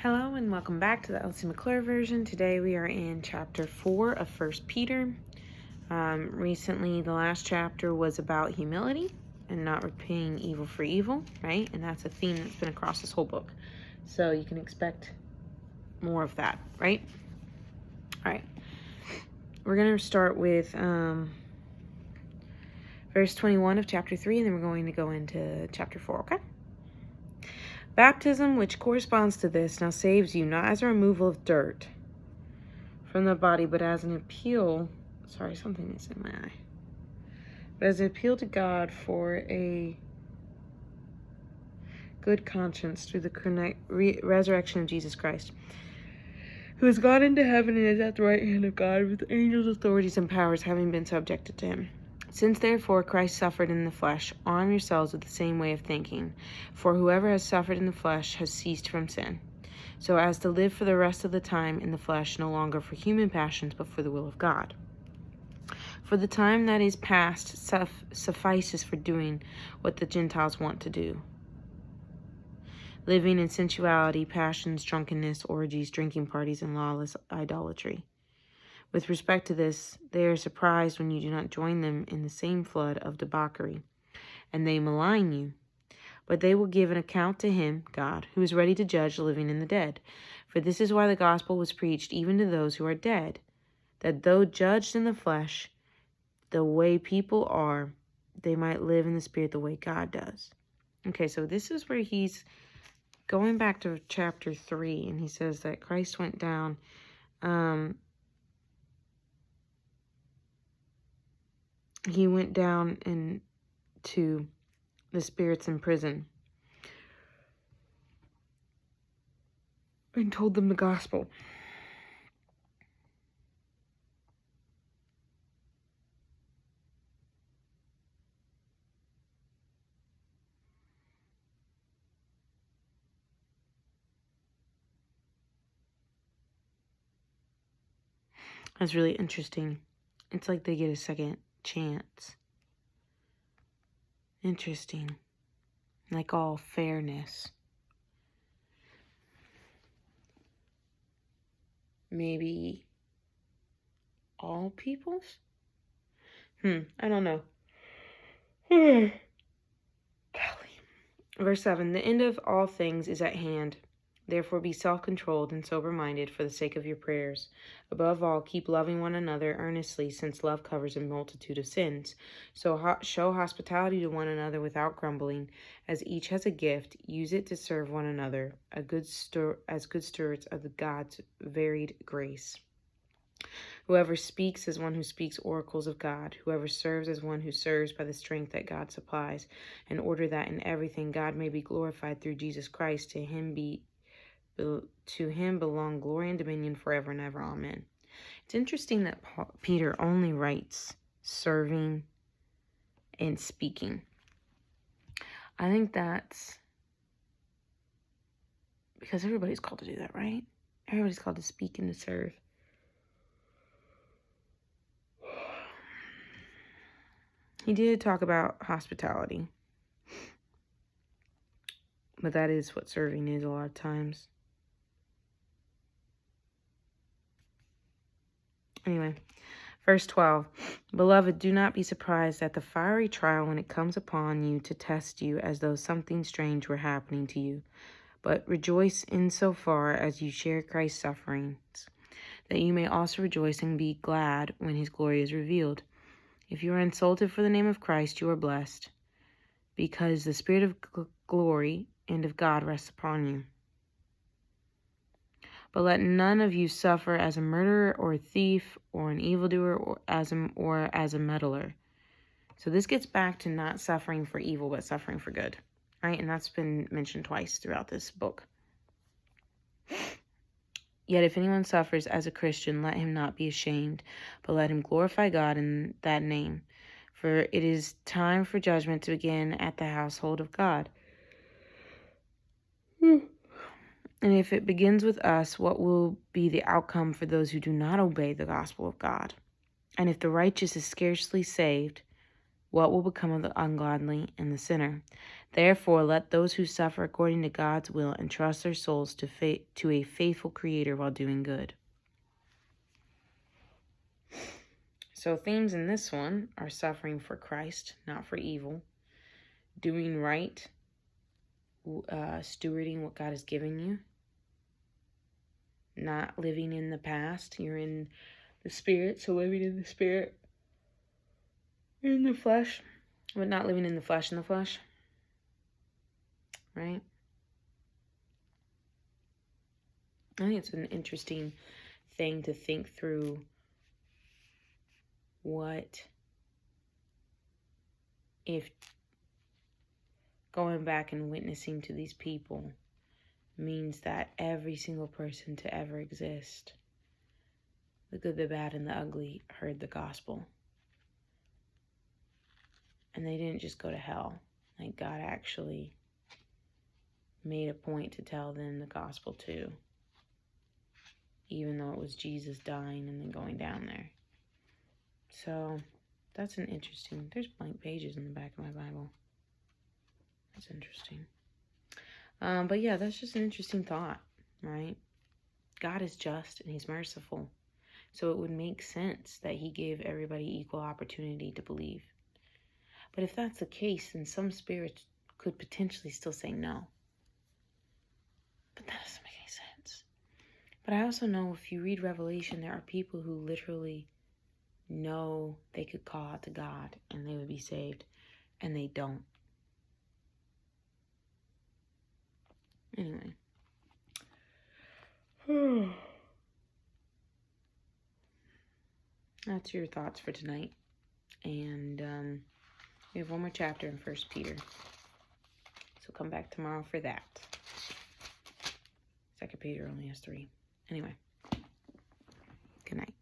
Hello and welcome back to the Elsie version. Today we are in chapter 4 of 1 Peter. Recently, the last chapter was about humility and not repaying evil for evil, right? And that's a theme that's been across this whole book. So you can expect more of that, right? All right. We're going to start with verse 21 of chapter 3, and then we're going to go into chapter 4, okay? Baptism, which corresponds to this, now saves you, not as a removal of dirt from the body, but as an appeal. Sorry, something is in my eye. But as an appeal to God for a good conscience through the resurrection of Jesus Christ, who has gone into heaven and is at the right hand of God, with angels, authorities, and powers having been subjected to him. Since therefore Christ suffered in the flesh, arm yourselves with the same way of thinking. For whoever has suffered in the flesh has ceased from sin, so as to live for the rest of the time in the flesh, no longer for human passions, but for the will of God. For the time that is past suffices for doing what the Gentiles want to do, living in sensuality, passions, drunkenness, orgies, drinking parties, and lawless idolatry. With respect to this, they are surprised when you do not join them in the same flood of debauchery, and they malign you. But they will give an account to him, God, who is ready to judge the living and the dead. For this is why the gospel was preached even to those who are dead, that though judged in the flesh, the way people are, they might live in the spirit the way God does. Okay, so this is where he's going back to chapter 3, and he says that Christ went down he went down into the spirits in prison and told them the gospel. That's really interesting. It's like they get a second chance. Interesting. Like all fairness. Maybe all peoples? I don't know. Verse 7, the end of all things is at hand. Therefore be self-controlled and sober-minded for the sake of your prayers. Above all, keep loving one another earnestly, since love covers a multitude of sins. So show hospitality to one another without grumbling. As each has a gift, use it to serve one another, as good stewards of the God's varied grace. Whoever speaks as one who speaks oracles of God. Whoever serves as one who serves by the strength that God supplies, in order that in everything God may be glorified through Jesus Christ. To him belong glory and dominion forever and ever. Amen. It's interesting that Peter only writes serving and speaking. I think that's because everybody's called to do that, right? Everybody's called to speak and to serve. He did talk about hospitality, but that is what serving is a lot of times. Anyway, verse 12, beloved, do not be surprised at the fiery trial when it comes upon you to test you as though something strange were happening to you, but rejoice insofar as you share Christ's sufferings, that you may also rejoice and be glad when his glory is revealed. If you are insulted for the name of Christ, you are blessed, because the Spirit of glory and of God rests upon you. But let none of you suffer as a murderer or a thief or an evildoer or as a meddler. So this gets back to not suffering for evil, but suffering for good, right? And that's been mentioned twice throughout this book. Yet if anyone suffers as a Christian, let him not be ashamed, but let him glorify God in that name. For it is time for judgment to begin at the household of God. And if it begins with us, what will be the outcome for those who do not obey the gospel of God? And if the righteous is scarcely saved, what will become of the ungodly and the sinner? Therefore, let those who suffer according to God's will entrust their souls to a faithful Creator while doing good. So themes in this one are suffering for Christ, not for evil, doing right, stewarding what God has given you, not living in the past. You're in the Spirit, so living in the Spirit, in the flesh, but not living in the flesh, right? I think it's an interesting thing to think through what if going back and witnessing to these people means that every single person to ever exist, the good, the bad, and the ugly, heard the gospel. And they didn't just go to hell. Like, God actually made a point to tell them the gospel too, even though it was Jesus dying and then going down there. So that's an interesting, there's blank pages in the back of my Bible. That's interesting. But yeah, that's just an interesting thought, right? God is just and he's merciful. So it would make sense that he gave everybody equal opportunity to believe. But if that's the case, then some spirits could potentially still say no. But that doesn't make any sense. But I also know if you read Revelation, there are people who literally know they could call out to God and they would be saved, and they don't. Anyway. That's your thoughts for tonight. And we have one more chapter in 1 Peter. So come back tomorrow for that. 2 Peter only has 3. Anyway. Good night.